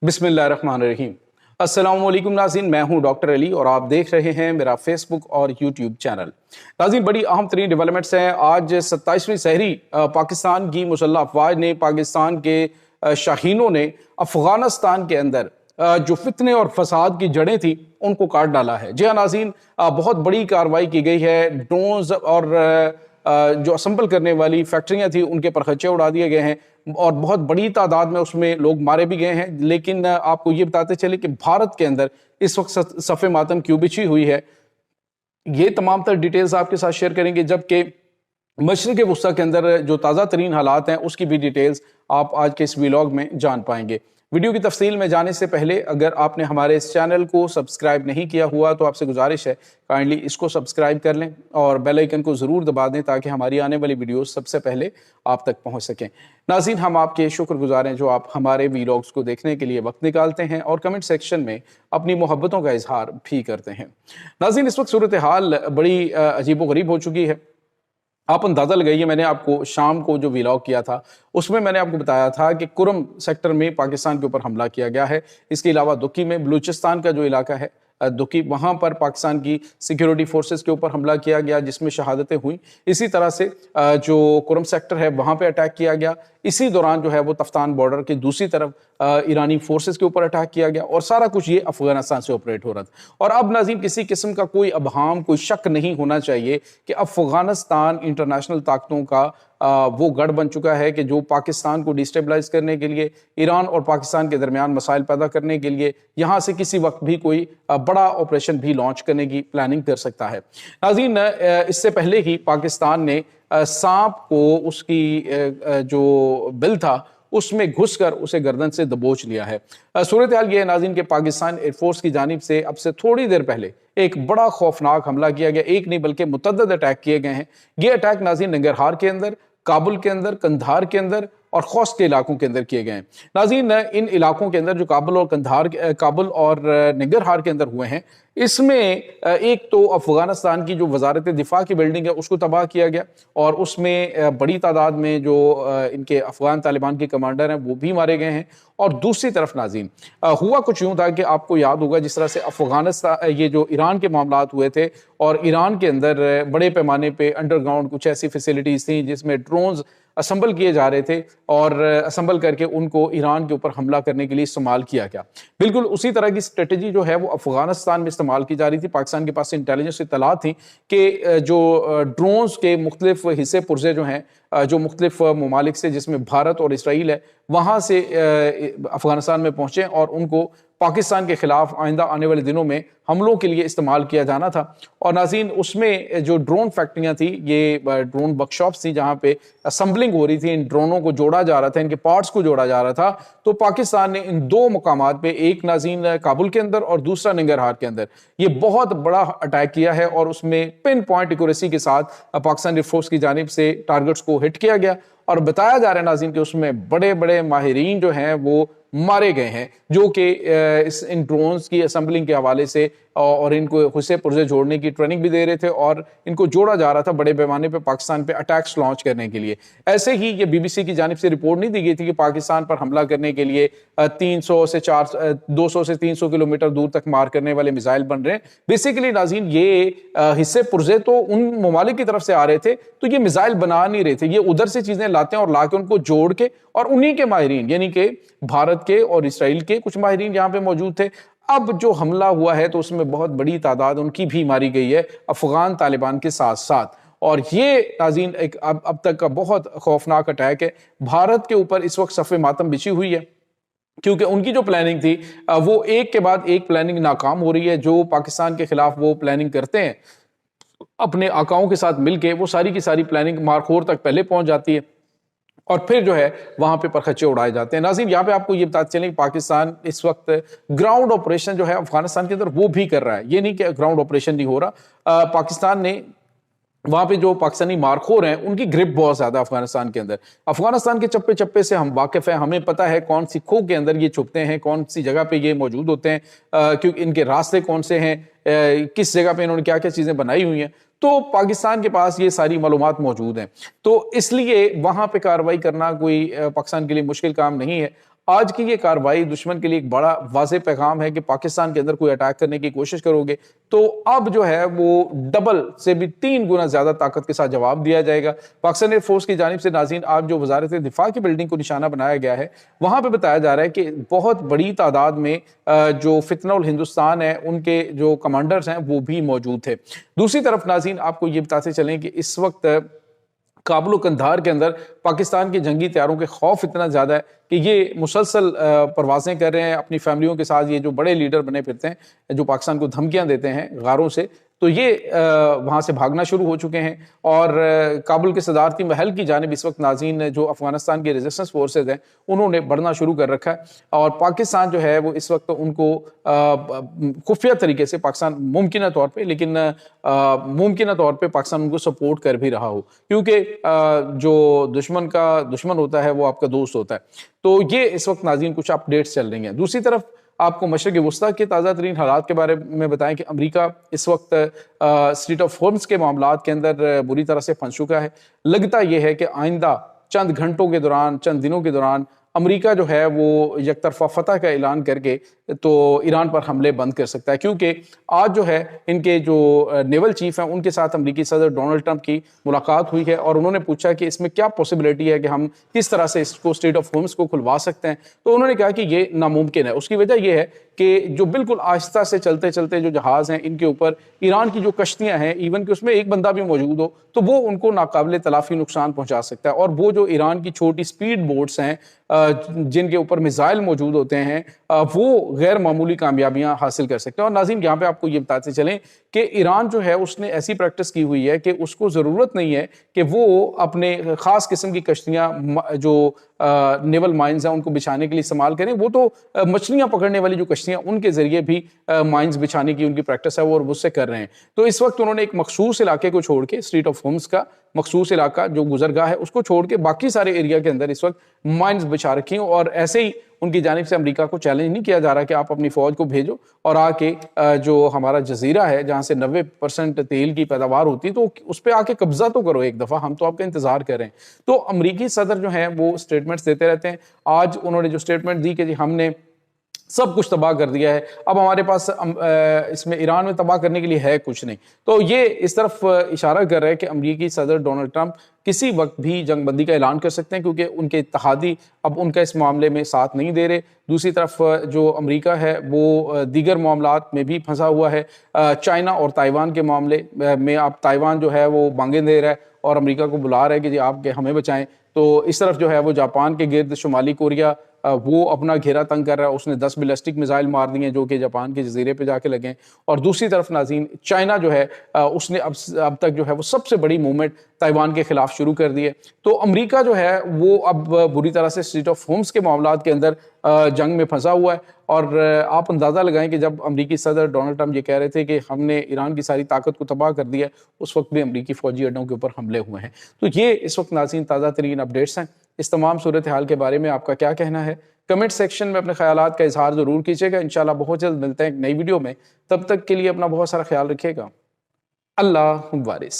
बिस्मिल्लाहिर्रहमानिर्रहीम। अस्सलाम वालेकुम नाज़रीन, मैं हूं डॉक्टर अली और आप देख रहे हैं मेरा फेसबुक और यूट्यूब चैनल। नाज़रीन, बड़ी अहम तरीन डेवलपमेंट्स हैं। आज 27वीं सहरी पाकिस्तान की मुसल्लह अफवाज ने, पाकिस्तान के शाहीनों ने अफ़गानिस्तान के अंदर जो फितने और फसाद की जड़ें थी उनको काट डाला है। जी हाँ नाज़रीन, बहुत बड़ी कार्रवाई की गई है। ड्रोन्स और जो असम्बल करने वाली फैक्ट्रियां थी उनके परखच्चे उड़ा दिए गए हैं और बहुत बड़ी तादाद में उसमें लोग मारे भी गए हैं। लेकिन आपको ये बताते चले कि भारत के अंदर इस वक्त सफ़े मातम क्यों बिछी हुई है, ये तमाम तर डिटेल्स आपके साथ शेयर करेंगे। जबकि मशरिक़ वुस्ता के अंदर जो ताज़ा तरीन हालात हैं उसकी भी डिटेल्स आप आज के इस व्लॉग में जान पाएंगे। वीडियो की तफसील में जाने से पहले अगर आपने हमारे इस चैनल को सब्सक्राइब नहीं किया हुआ तो आपसे गुजारिश है काइंडली इसको सब्सक्राइब कर लें और बेल आइकन को ज़रूर दबा दें ताकि हमारी आने वाली वीडियोस सबसे पहले आप तक पहुंच सकें। नाज़रीन, हम आपके शुक्रगुजार हैं जो आप हमारे व्लॉग्स को देखने के लिए वक्त निकालते हैं और कमेंट सेक्शन में अपनी मोहब्बतों का इजहार भी करते हैं। नाज़रीन, इस वक्त सूरत हाल बड़ी अजीब व गरीब हो चुकी है। आप अंदाज़ा लगाइए, मैंने आपको शाम को जो व्लॉग किया था उसमें मैंने आपको बताया था कि कुरम सेक्टर में पाकिस्तान के ऊपर हमला किया गया है। इसके अलावा दुकी में, बलूचिस्तान का जो इलाका है दुकी, वहाँ पर पाकिस्तान की सिक्योरिटी फोर्सेस के ऊपर हमला किया गया जिसमें शहादतें हुई। इसी तरह से जो कुरम सेक्टर है वहाँ पे अटैक किया गया। इसी दौरान जो है वो तफ्तान बॉर्डर की दूसरी तरफ ईरानी फोर्सेस के ऊपर अटैक किया गया और सारा कुछ ये अफगानिस्तान से ऑपरेट हो रहा था। और अब नाज़रीन, किसी किस्म का कोई अबहाम, कोई शक नहीं होना चाहिए कि अफगानिस्तान इंटरनेशनल ताकतों का वो गढ़ बन चुका है कि जो पाकिस्तान को डिस्टेबलाइज करने के लिए, ईरान और पाकिस्तान के दरमियान मसाइल पैदा करने के लिए यहाँ से किसी वक्त भी कोई बड़ा ऑपरेशन भी लॉन्च करने की प्लानिंग कर सकता है। नाज़रीन, इससे पहले ही पाकिस्तान ने सांप को उसकी जो बिल था उसमें घुसकर उसे गर्दन से दबोच लिया है। सूरत हाल ये है नाज़रीन कि पाकिस्तान एयरफोर्स की जानिब से अब से थोड़ी देर पहले एक बड़ा खौफनाक हमला किया गया। एक नहीं बल्कि मुतअद्दिद अटैक किए गए हैं। ये अटैक नाज़रीन नंगरहार के अंदर, काबुल के अंदर, कंधार के अंदर और खौस्त के इलाकों के अंदर किए गए हैं। नाज़रीन, इन इलाकों के अंदर जो काबुल और नंगरहार के अंदर हुए हैं, इसमें एक तो अफगानिस्तान की जो वजारत दिफा की बिल्डिंग है उसको तबाह किया गया और उसमें बड़ी तादाद में जो इनके अफगान तालिबान के कमांडर हैं वो भी मारे गए हैं। और दूसरी तरफ नाज़रीन, हुआ कुछ यूँ था कि आपको याद होगा जिस तरह से अफगानिस्तान, ये जो ईरान के मामलात हुए थे और ईरान के अंदर बड़े पैमाने पे अंडरग्राउंड कुछ ऐसी फैसिलिटीज़ थी जिसमें ड्रोन्स असम्बल किए जा रहे थे और असम्बल करके उनको ईरान के ऊपर हमला करने के लिए इस्तेमाल किया गया। बिल्कुल उसी तरह की स्ट्रेटजी जो है वो अफगानिस्तान में इस्तेमाल की जा रही थी। पाकिस्तान के पास इंटेलिजेंस इत्तला थी कि जो ड्रोन्स के मुख्तलिफ हिस्से पुर्जे जो हैं, जो मुख्तलिफ ममालिक से जिसमें भारत और इसराइल है, वहाँ से अफगानिस्तान में पहुँचे और उनको पाकिस्तान के खिलाफ आइंदा आने वाले दिनों में हमलों के लिए इस्तेमाल किया जाना था। और नाज़रीन, उसमें जो ड्रोन फैक्ट्रियाँ थी, ये ड्रोन वर्कशॉप्स थी जहाँ पे असम्बलिंग हो रही थी, इन ड्रोनों को जोड़ा जा रहा था, इनके पार्ट्स को जोड़ा जा रहा था। तो पाकिस्तान ने इन दो मकामात पे, एक नाज़रीन काबुल के अंदर और दूसरा नंगरहार के अंदर, ये बहुत बड़ा अटैक किया है और उसमें पिन पॉइंट एक्यूरेसी के साथ पाकिस्तान एयरफोर्स की जानिब से टारगेट्स को हिट किया गया। और बताया जा रहा है नाज़रीन कि उसमें बड़े बड़े माहिरीन जो हैं वो मारे गए हैं जो कि इन ड्रोन्स की असम्बलिंग के हवाले से और इनको हिस्से पुर्जे जोड़ने की ट्रेनिंग भी दे रहे थे और इनको जोड़ा जा रहा था बड़े पैमाने पे पाकिस्तान पे अटैक्स लॉन्च करने के लिए। ऐसे ही ये BBC की जानिब से रिपोर्ट नहीं दी गई थी कि पाकिस्तान पर हमला करने के लिए 200 से 300 किलोमीटर दूर तक मार करने वाले मिसाइल बन रहे हैं। बेसिकली नाज़रीन, ये हिस्से पुर्जे तो उन ममालिक की तरफ से आ रहे थे, तो ये मिसाइल बना नहीं रहे थे, ये उधर से चीजें लाते हैं और ला के उनको जोड़ के, और उन्हीं के माहिरीन यानी कि भारत के और इसराइल के कुछ माहिरीन यहाँ पे मौजूद थे। अब जो हमला हुआ है तो उसमें बहुत बड़ी तादाद उनकी भी मारी गई है अफगान तालिबान के साथ साथ। और ये नाज़रीन एक अब तक का बहुत खौफनाक अटैक है। भारत के ऊपर इस वक्त सफ़े मातम बिछी हुई है क्योंकि उनकी जो प्लानिंग थी वो एक के बाद एक प्लानिंग नाकाम हो रही है। जो पाकिस्तान के खिलाफ वो प्लानिंग करते हैं अपने आकाओं के साथ मिलके, वो सारी की सारी प्लानिंग मारखोर तक पहले पहुंच जाती है और फिर जो है वहां पे परखच्चे उड़ाए जाते हैं। नाज़रीन, यहाँ पे आपको ये बताते चलें कि पाकिस्तान इस वक्त ग्राउंड ऑपरेशन जो है अफगानिस्तान के अंदर वो भी कर रहा है। ये नहीं कि ग्राउंड ऑपरेशन नहीं हो रहा। पाकिस्तान ने वहां पे जो पाकिस्तानी मारखोर हैं उनकी ग्रिप बहुत ज्यादा अफगानिस्तान के अंदर। अफगानिस्तान के चप्पे चप्पे से हम वाकिफ हैं, हमें पता है कौन सी खो के अंदर ये छुपते हैं, कौन सी जगह पे ये मौजूद होते हैं, क्योंकि इनके रास्ते कौन से हैं, किस जगह पे इन्होंने क्या क्या चीजें बनाई हुई हैं। तो पाकिस्तान के पास ये सारी मालूमात मौजूद हैं, तो इसलिए वहां पे कार्रवाई करना कोई पाकिस्तान के लिए मुश्किल काम नहीं है। آج کی یہ کارروائی دشمن کے لیے ایک بڑا واضح پیغام ہے کہ پاکستان کے اندر کوئی اٹیک کرنے کی کوشش کرو گے تو اب جو ہے وہ ڈبل سے بھی 3 گنا زیادہ طاقت کے ساتھ جواب دیا جائے گا۔ پاکستان ایئر فورس کی جانب سے ناظرین آج جو وزارت دفاع کی بلڈنگ کو نشانہ بنایا گیا ہے وہاں پہ بتایا جا رہا ہے کہ بہت بڑی تعداد میں جو فتنہ الہندوستان ہے ان کے جو کمانڈرز ہیں وہ بھی موجود تھے۔ دوسری طرف ناظرین آپ کو یہ بتاتے چلیں کہ اس وقت کابل و قندھار کے اندر پاکستان کے جنگی طیاروں کے خوف اتنا زیادہ ہے کہ یہ مسلسل پروازیں کر رہے ہیں اپنی فیملیوں کے ساتھ، یہ جو بڑے لیڈر بنے پھرتے ہیں جو پاکستان کو دھمکیاں دیتے ہیں غاروں سے، تو یہ وہاں سے بھاگنا شروع ہو چکے ہیں۔ اور کابل کے صدارتی محل کی جانب اس وقت ناظرین جو افغانستان کے ریزسٹنس فورسز ہیں انہوں نے بڑھنا شروع کر رکھا ہے، اور پاکستان جو ہے وہ اس وقت ان کو خفیہ طریقے سے پاکستان ممکنہ طور پہ پاکستان ان کو سپورٹ کر بھی رہا ہو، کیونکہ جو دشمن کا دشمن ہوتا ہے وہ آپ کا دوست ہوتا ہے۔ تو یہ اس وقت ناظرین کچھ اپ ڈیٹس چل رہی ہیں۔ دوسری طرف آپ کو مشرق وسطیٰ کے تازہ ترین حالات کے بارے میں بتائیں کہ امریکہ اس وقت اسٹریٹ آف ہورمز کے معاملات کے اندر بری طرح سے پھنس چکا ہے۔ لگتا یہ ہے کہ آئندہ چند گھنٹوں کے دوران، چند دنوں کے دوران امریکہ جو ہے وہ یک طرفہ فتح کا اعلان کر کے تو ایران پر حملے بند کر سکتا ہے، کیونکہ آج جو ہے ان کے جو نیول چیف ہیں ان کے ساتھ امریکی صدر ڈونلڈ ٹرمپ کی ملاقات ہوئی ہے، اور انہوں نے پوچھا کہ اس میں کیا پاسبلٹی ہے کہ ہم کس طرح سے اس کو اسٹریٹ آف ہورمز کو کھلوا سکتے ہیں۔ تو انہوں نے کہا کہ یہ ناممکن ہے۔ اس کی وجہ یہ ہے کہ جو بالکل آہستہ سے چلتے چلتے جو جہاز ہیں ان کے اوپر ایران کی جو کشتیاں ہیں، ایون کہ اس میں ایک بندہ بھی موجود ہو تو وہ ان کو ناقابل تلافی نقصان پہنچا سکتا ہے، اور وہ جو ایران کی چھوٹی سپیڈ بوٹس ہیں جن کے اوپر میزائل موجود ہوتے ہیں وہ غیر معمولی کامیابیاں حاصل کر سکتے ہیں۔ اور ناظرین یہاں پہ آپ کو یہ بتاتے چلیں کہ ایران جو ہے اس نے ایسی پریکٹس کی ہوئی ہے کہ اس کو ضرورت نہیں ہے کہ وہ اپنے خاص قسم کی کشتیاں جو نیول مائنز ہیں ان کو بچھانے کے لیے استعمال کریں، وہ تو مچھلیاں پکڑنے والی جو کشتیاں ان کے ذریعے بھی مائنز بچھانے کی ان کی پریکٹس ہے وہ، اور وہ سے کر رہے ہیں۔ تو اس وقت انہوں نے ایک مخصوص علاقے کو چھوڑ کے، اسٹریٹ آف ہورمز کا مخصوص علاقہ جو گزرگاہ ہے اس کو چھوڑ کے باقی سارے ایریا کے اندر اس وقت مائنز بچھا رکھی ہیں، اور ایسے ہی ان کی جانب سے امریکہ کو چیلنج نہیں کیا جا رہا کہ آپ اپنی فوج کو بھیجو اور آ کے جو ہمارا جزیرہ ہے جہاں سے 90% تیل کی پیداوار ہوتی تو اس پہ آ کے قبضہ تو کرو ایک دفعہ، ہم تو آپ کا انتظار کر رہے ہیں۔ تو امریکی صدر جو ہیں وہ اسٹیٹمنٹس دیتے رہتے ہیں۔ آج انہوں نے جو اسٹیٹمنٹ دی کہ جی ہم نے سب کچھ تباہ کر دیا ہے، اب ہمارے پاس اس میں ایران میں تباہ کرنے کے لیے ہے کچھ نہیں، تو یہ اس طرف اشارہ کر رہا ہے کہ امریکی صدر ڈونلڈ ٹرمپ کسی وقت بھی جنگ بندی کا اعلان کر سکتے ہیں، کیونکہ ان کے اتحادی اب ان کا اس معاملے میں ساتھ نہیں دے رہے۔ دوسری طرف جو امریکہ ہے وہ دیگر معاملات میں بھی پھنسا ہوا ہے۔ چائنا اور تائیوان کے معاملے میں اب تائیوان جو ہے وہ بانگیں دے رہا ہے اور امریکہ کو بلا رہا ہے کہ جی آپ ہمیں بچائیں۔ تو اس طرف جو ہے وہ جاپان کے گرد شمالی کوریا وہ اپنا گھیرا تنگ کر رہا ہے، اس نے 10 بیلسٹک میزائل مار دی ہیں جو کہ جاپان کے جزیرے پہ جا کے لگے ہیں۔ اور دوسری طرف ناظرین چائنا جو ہے اس نے اب تک جو ہے وہ سب سے بڑی موومنٹ تائیوان کے خلاف شروع کر دی ہے۔ تو امریکہ جو ہے وہ اب بری طرح سے اسٹریٹ آف ہورمز کے معاملات کے اندر جنگ میں پھنسا ہوا ہے، اور آپ اندازہ لگائیں کہ جب امریکی صدر ڈونلڈ ٹرمپ یہ کہہ رہے تھے کہ ہم نے ایران کی ساری طاقت کو تباہ کر دیا ہے، اس وقت بھی امریکی فوجی اڈوں کے اوپر حملے ہوئے ہیں۔ تو یہ اس وقت ناظرین تازہ ترین اپڈیٹس ہیں۔ اس تمام صورتحال کے بارے میں آپ کا کیا کہنا ہے؟ کمنٹ سیکشن میں اپنے خیالات کا اظہار ضرور کیجیے گا۔ انشاءاللہ بہت جلد ملتے ہیں ایک نئی ویڈیو میں، تب تک کے لیے اپنا بہت سارا خیال رکھیے گا۔ اللہ حافظ۔